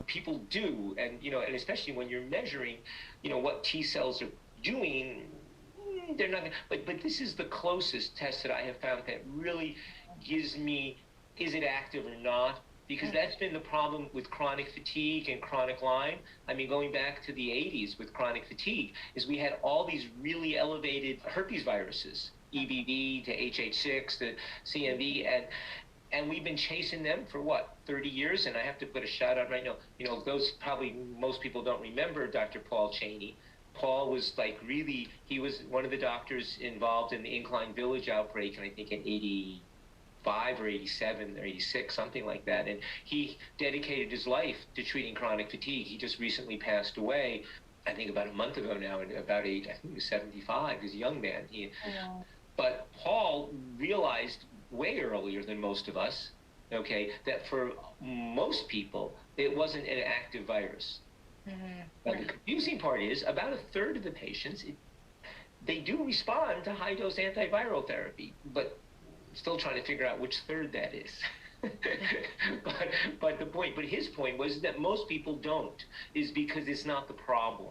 people do, and and especially when you're measuring, what T cells are doing, they're not. But this is the closest test that I have found that really gives me, is it active or not? Because that's been the problem with chronic fatigue and chronic Lyme. I mean, going back to the 80s with chronic fatigue, is we had all these really elevated herpes viruses, EBV to HH6 to CMV, and we've been chasing them for what, 30 years? And I have to put a shout out right now. Those probably most people don't remember Dr. Paul Cheney. Paul was like really, he was one of the doctors involved in the Incline Village outbreak, and I think in 85 or 87 or 86, something like that. And he dedicated his life to treating chronic fatigue. He just recently passed away, I think about a month ago now, and about I think he was 75. He's a young man. But Paul realized way earlier than most of us, okay, that for most people, it wasn't an active virus. Now, the confusing part is about a third of the patients, they do respond to high-dose antiviral therapy, but still trying to figure out which third that is. But his point was that most people don't, is because it's not the problem.